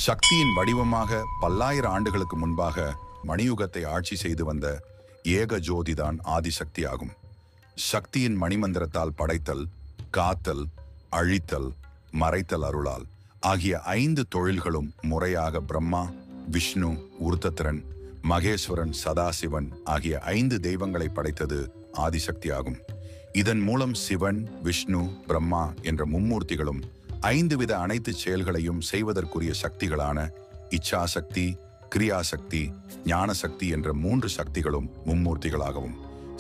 சக்தியின் வடிவமாக பல்லாயிரம் ஆண்டுகளுக்கு முன்பாக மணியுகத்தை ஆட்சி செய்து வந்த ஏக ஜோதிதான் ஆதிசக்தி ஆகும். சக்தியின் மணிமந்திரத்தால் படைத்தல், காத்தல், அழித்தல், மறைத்தல் அருளால் ஆகிய 5 தொழில்களும் முறையாக பிரம்மா, விஷ்ணு, உருத்தத்திரன், மகேஸ்வரன், சதாசிவன் ஆகிய 5 தெய்வங்களை படைத்தது ஆதிசக்தி ஆகும். இதன் மூலம் சிவன், விஷ்ணு, பிரம்மா என்ற மும்மூர்த்திகளும் 5 வித அனைத்து செயல்களையும் செய்வதற்குரிய சக்திகளான இச்சாசக்தி, கிரியாசக்தி, ஞானசக்தி என்ற 3 சக்திகளும் மும்மூர்த்திகளாகவும்,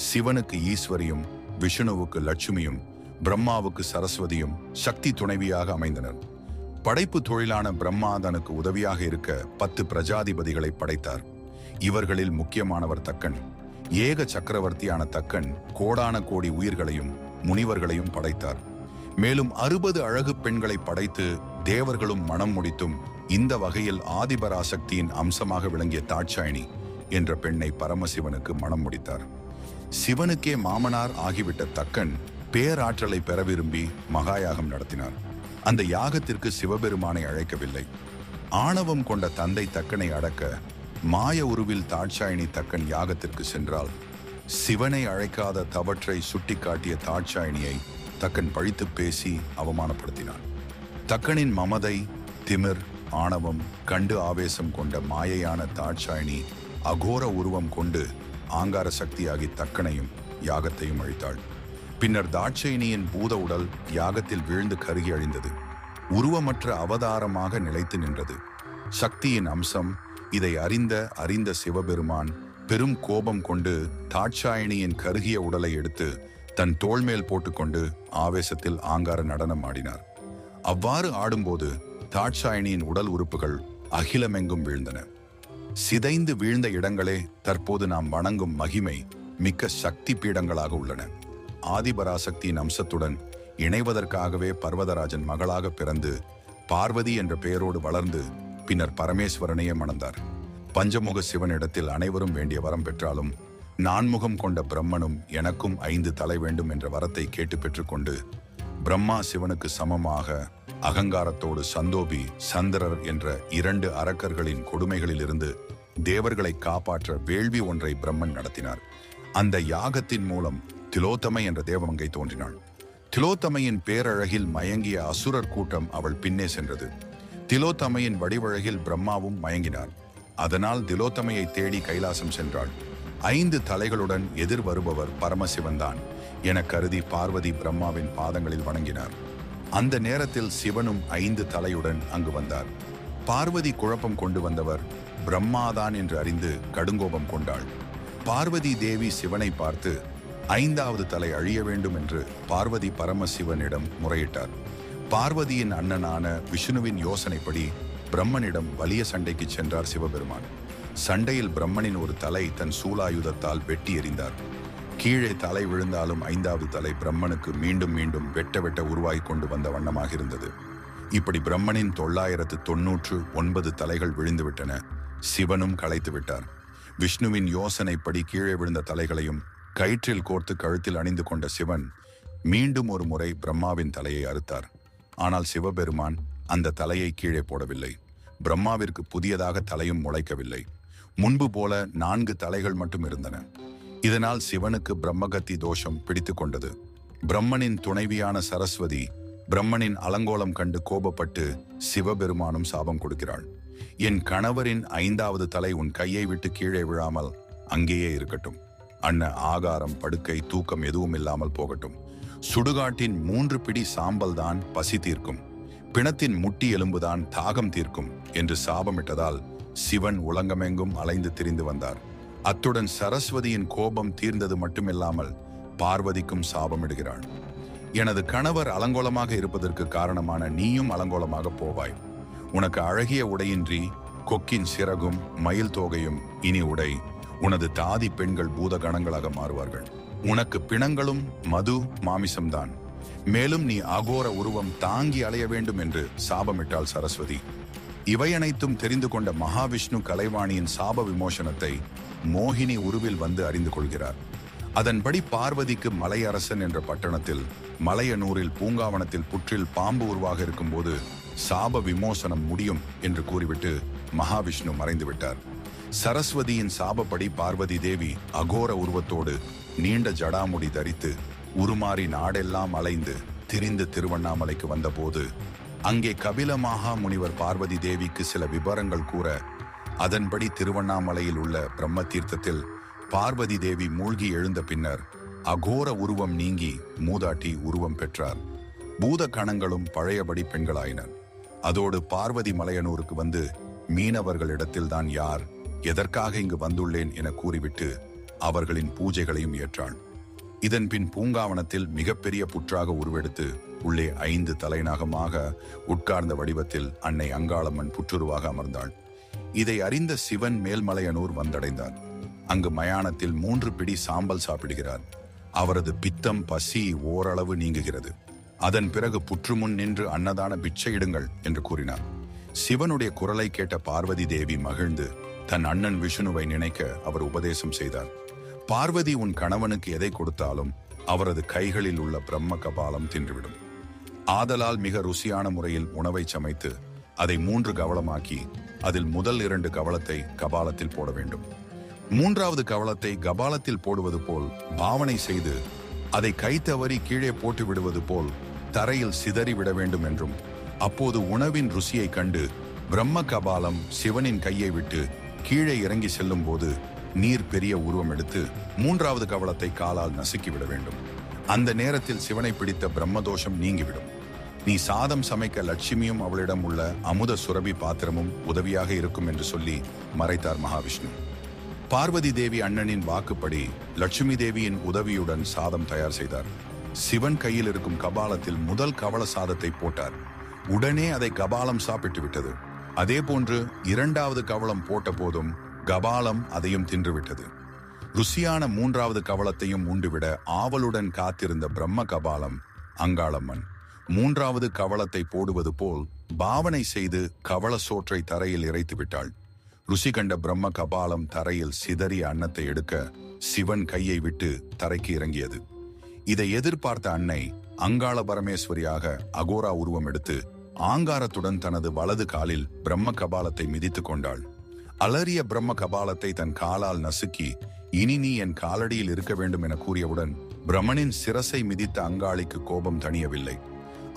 சிவனுக்கு ஈஸ்வரியும், விஷ்ணுவுக்கு லட்சுமியும், பிரம்மாவுக்கு சரஸ்வதியும் சக்தி துணைவியாக அமைந்தனர். படைப்பு தொழிலான பிரம்மா தனக்கு உதவியாக இருக்க 10 பிரஜாதிபதிகளை படைத்தார். இவர்களில் முக்கியமானவர் தக்கன். ஏக சக்கரவர்த்தியான தக்கன் கோடான கோடி உயிர்களையும் முனிவர்களையும் படைத்தார். மேலும் 60 அழகு பெண்களை படைத்து தேவர்களும் மனம் முடித்தும் இந்த வகையில் ஆதிபராசக்தியின் அம்சமாக விளங்கிய தாட்சாயணி என்ற பெண்ணை பரமசிவனுக்கு மனம் முடித்தார். சிவனுக்கே மாமனார் ஆகிவிட்ட தக்கன் பேராற்றலை பெற விரும்பி மகாயாகம் நடத்தினார். அந்த யாகத்திற்கு சிவபெருமானை அழைக்கவில்லை. ஆணவம் கொண்ட தந்தை தக்கனை அடக்க மாய உருவில் தாட்சாயணி தக்கன் யாகத்திற்கு சென்றால், சிவனை அழைக்காத தவற்றை சுட்டிக்காட்டிய தாட்சாயணியை தக்கன் பழித்து பேசி அவமானப்படுத்தினான். தக்கனின் மமதை, திமிர், ஆணவம் கண்டு ஆவேசம் கொண்ட மாயையான தாட்சாயணி அகோர உருவம் கொண்டு ஆங்கார சக்தியாகி தக்கனையும் யாகத்தையும் அழித்தாள். பின்னர் தாட்சாயணியின் பூத உடல் யாகத்தில் வீழ்ந்து கருகி அழிந்தது. உருவமற்ற அவதாரமாக நிலைத்து நின்றது. சக்தியின் அம்சம் இதை அறிந்த சிவபெருமான் பெரும் கோபம் கொண்டு தாட்சாயணியின் கருகிய உடலை எடுத்து தன் தோள் மேல் போட்டுக்கொண்டு ஆவேசத்தில் ஆங்கார நடனம் ஆடினார். அவ்வாறு ஆடும்போது தாட்சாயணியின் உடல் உறுப்புகள் அகிலமெங்கும் வீழ்ந்தன. சிதைந்து வீழ்ந்த இடங்களே தற்போது நாம் வணங்கும் மகிமை மிக்க சக்தி பீடங்களாக உள்ளன. ஆதிபராசக்தியின் அம்சத்துடன் இணைவதற்காகவே பர்வதராஜன் மகளாக பிறந்து பார்வதி என்ற பெயரோடு வளர்ந்து பின்னர் பரமேஸ்வரனையே மணந்தார். பஞ்சமுக சிவனிடத்தில் அனைவரும் வேண்டிய வரம் பெற்றாலும் நான்முகம் கொண்ட பிரம்மனும் எனக்கும் 5 தலை வேண்டும் என்ற வரத்தை கேட்டு பெற்றுக்கொண்டு பிரம்மா சிவனுக்கு சமமாக அகங்காரத்தோடு சந்தோபி, சந்திரர் என்ற 2 அரக்கர்களின் கொடுமைகளில் இருந்து தேவர்களை காப்பாற்ற வேள்வி ஒன்றை பிரம்மன் நடத்தினார். அந்த யாகத்தின் மூலம் திலோத்தமை என்ற தேவமங்கை தோன்றினாள். திலோத்தமையின் பேரழகில் மயங்கிய அசுரர் கூட்டம் அவள் பின்னே சென்றது. திலோத்தமையின் வடிவழகில் பிரம்மாவும் மயங்கினார். அதனால் திலோத்தமையை தேடி கைலாசம் சென்றாள். 5 தலைகளுடன் எதிர் வருபவர் பரமசிவன்தான் என கருதி பார்வதி பிரம்மாவின் பாதங்களில் வணங்கினார். அந்த நேரத்தில் சிவனும் 5 தலையுடன் அங்கு வந்தார். பார்வதி குழப்பம் கொண்டு வந்தவர் பிரம்மாதான் என்று அறிந்து கடுங்கோபம் கொண்டாள். பார்வதி தேவி சிவனை பார்த்து 5வது தலை அழிய வேண்டும் என்று பார்வதி பரமசிவனிடம் முறையிட்டார். பார்வதியின் அண்ணனான விஷ்ணுவின் யோசனைப்படி பிரம்மனிடம் வலிய சண்டைக்கு சென்றார் சிவபெருமான். சண்டையில் பிரம்மனின் ஒரு தலை தன் சூலாயுதத்தால் வெட்டி எறிந்தார். கீழே தலை விழுந்தாலும் 5வது தலை பிரம்மனுக்கு மீண்டும் மீண்டும் வெட்ட உருவாகி கொண்டு வந்த வண்ணமாக இருந்தது. இப்படி பிரம்மனின் 999 தலைகள் விழுந்துவிட்டன. சிவனும் களைத்து விட்டார். விஷ்ணுவின் யோசனைப்படி கீழே விழுந்த தலைகளையும் கயிற்றில் கோர்த்து கழுத்தில் அணிந்து கொண்ட சிவன் மீண்டும் ஒரு முறை பிரம்மாவின் தலையை அறுத்தார். ஆனால் சிவபெருமான் அந்த தலையை கீழே போடவில்லை. பிரம்மாவிற்கு புதியதாக தலையும் முளைக்கவில்லை. முன்பு போல 4 தலைகள் மட்டும் இருந்தன. இதனால் சிவனுக்கு பிரம்மகத்தி தோஷம் பிடித்து கொண்டது. பிரம்மனின் துணைவியான சரஸ்வதி பிரம்மனின் அலங்கோலம் கண்டு கோபப்பட்டு சிவபெருமானும் சாபம் கொடுக்கிறாள். என் கணவரின் 5வது தலை உன் கையை விட்டு கீழே விழாமல் அங்கேயே இருக்கட்டும். அன்ன ஆகாரம், படுக்கை, தூக்கம் எதுவும் இல்லாமல் போகட்டும். சுடுகாட்டின் 3 பிடி சாம்பல் தான் பசி தீர்க்கும், பிணத்தின் முட்டி எலும்புதான் தாகம் தீர்க்கும் என்று சாபமிட்டதால் சிவன் உலகமெங்கும் அலைந்து திரிந்து வந்தார். அத்துடன் சரஸ்வதியின் கோபம் தீர்ந்தது மட்டுமில்லாமல் பார்வதிக்கும் சாபமிடுகிறாள். எனது கணவர் அலங்கோலமாக இருப்பதற்கு காரணமான நீயும் அலங்கோலமாக போவாய். உனக்கு அழகிய உடையின்றி கொக்கின் சிறகும் மயில் தோகையும் இனி உடை. உனது தாதி பெண்கள் பூத கணங்களாக மாறுவார்கள். உனக்கு பிணங்களும் மது மாமிசம்தான். மேலும் நீ அகோர உருவம் தாங்கி அலைய வேண்டும் என்று சாபமிட்டாள் சரஸ்வதி. இவை அனைத்தும் தெரிந்து கொண்ட மகாவிஷ்ணு கலைவாணியின் சாப விமோசனத்தை மோகினி உருவில் வந்து அறிந்து கொள்கிறார். அதன்படி பார்வதிக்கு மலையரசன் என்ற பட்டணத்தில் மலையனூரில் பூங்காவனத்தில் புற்றில் பாம்பு உருவாக இருக்கும்போது சாப விமோசனம் முடியும் என்று கூறிவிட்டு மகாவிஷ்ணு மறைந்து விட்டார். சரஸ்வதியின் சாபப்படி பார்வதி தேவி அகோர உருவத்தோடு நீண்ட ஜடாமுடி தரித்து உருமாறி நாடெல்லாம் அலைந்து திரிந்து திருவண்ணாமலைக்கு வந்தபோது அங்கே கபில மகா முனிவர் பார்வதி தேவிக்கு சில விவரங்கள் கூற, அதன்படி திருவண்ணாமலையில் உள்ள பிரம்ம தீர்த்தத்தில் பார்வதி தேவி மூழ்கி எழுந்த பின்னர் அகோர உருவம் நீங்கி மூதாட்டி உருவம் பெற்றார். பூத கணங்களும் பழையபடி பெண்களாயினர். அதோடு பார்வதி மலையனூருக்கு வந்து மீனவர்களிடத்தில்தான் யார், எதற்காக இங்கு வந்துள்ளேன் என கூறிவிட்டு அவர்களின் பூஜைகளையும் ஏற்றாள். இதன் பின் பூங்காவனத்தில் மிகப்பெரிய புற்றாக உருவெடுத்து உள்ளே 5 தலைநாகமாக உட்கார்ந்த வடிவத்தில் அன்னை அங்காளம்மன் புற்றுருவாக அமர்ந்தாள். இதை அறிந்த சிவன் மேல்மலையனூர் வந்தடைந்தார். அங்கு மயானத்தில் 3 பிடி சாம்பல் சாப்பிடுகிறார். அவரது பித்தம் பசி ஓரளவு நீங்குகிறது. அதன் பிறகு புற்றுமுன் நின்று அன்னதான பிச்சையிடுங்கள் என்று கூறினார். சிவனுடைய குரலை கேட்ட பார்வதி தேவி மகிழ்ந்து தன் அண்ணன் விஷ்ணுவை நினைக்க அவர் உபதேசம் செய்தார். பார்வதி, உன் கணவனுக்கு எதை கொடுத்தாலும் அவரது கைகளில் உள்ள பிரம்ம கபாலம் தின்றுவிடும். ஆதலால் மிக ருசியான முறையில் உணவை சமைத்து அதை 3 கவளமாக்கி அதில் முதல் 2 கவளத்தை கபாலத்தில் போட வேண்டும். 3வது கவளத்தை கபாலத்தில் போடுவது போல் பாவனை செய்து அதை கைத்தவறி கீழே போட்டு விடுவது போல் தரையில் சிதறி விட வேண்டும் என்றும், அப்போது உணவின் ருசியை கண்டு பிரம்ம கபாலம் சிவனின் கையை விட்டு கீழே இறங்கி செல்லும் போது நீர் பெரிய உருவம் எடுத்து 3வது கவளத்தை காலால் நசுக்கிவிட வேண்டும். அந்த நேரத்தில் சிவனை பிடித்த பிரம்மதோஷம் நீங்கிவிடும். நீ சாதம் சமைக்க லட்சுமியும் அவளிடம் உள்ள அமுத சுரபி பாத்திரமும் உதவியாக இருக்கும் என்று சொல்லி மறைத்தார் மகாவிஷ்ணு. பார்வதி தேவி அண்ணனின் வாக்குப்படி லட்சுமி தேவியின் உதவியுடன் சாதம் தயார் செய்தார். சிவன் கையில் இருக்கும் கபாலத்தில் முதல் கவள சாதத்தை போட்டார். உடனே அதை கபாலம் சாப்பிட்டு விட்டது. அதே போன்று 2வது கவளம் போட்ட போதும் கபாலம் அதையும் தின்றுவிட்டது. ருசியான 3வது கவளத்தையும் உண்டுவிட ஆவலுடன் காத்திருந்த பிரம்ம கபாலம் அங்காளம்மன் 3வது கவளத்தை போடுவது போல் பாவனை செய்து கவள சோற்றை தரையில் இறைத்து விட்டாள். ருசி கண்ட பிரம்ம கபாலம் தரையில் சிதறிய அன்னத்தை எடுக்க சிவன் கையை விட்டு தரைக்கு இறங்கியது. இதை எதிர்பார்த்த அன்னை அங்காள பரமேஸ்வரியாக அகோரா உருவம் எடுத்து ஆங்காரத்துடன் தனது வலது காலில் பிரம்ம கபாலத்தை மிதித்து கொண்டாள். அலறிய பிரம்ம கபாலத்தை தன் காலால் நசுக்கி, இனி நீ என் காலடியில் இருக்க வேண்டும் என கூறியவுடன் பிரம்மனின் சிரசை மிதித்த அங்காளிக்கு கோபம் தணியவில்லை.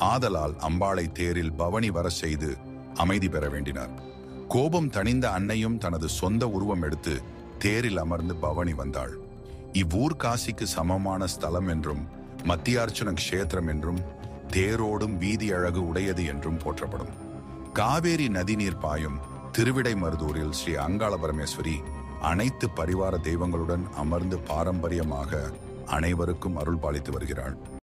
ஆதலால் அம்பாளை தேரில் பவனி வர செய்து அமைதி பெற வேண்டினார். கோபம் தணிந்த அன்னையும் தனது சொந்த உருவம் எடுத்து தேரில் அமர்ந்து பவனி வந்தாள். இவ்வூர் காசிக்கு சமமான ஸ்தலம் என்றும் மத்தியார்ச்சுன க்ஷேத்திரம் என்றும் தேரோடும் வீதி அழகு உடையது என்றும் போற்றப்படும். காவேரி நதிநீர் பாயும் திருவிடைமருதூரில் ஸ்ரீ அங்காள பரமேஸ்வரி அனைத்து பரிவார தெய்வங்களுடன் அமர்ந்து பாரம்பரியமாக அனைவருக்கும் அருள் பாலித்து வருகிறாள்.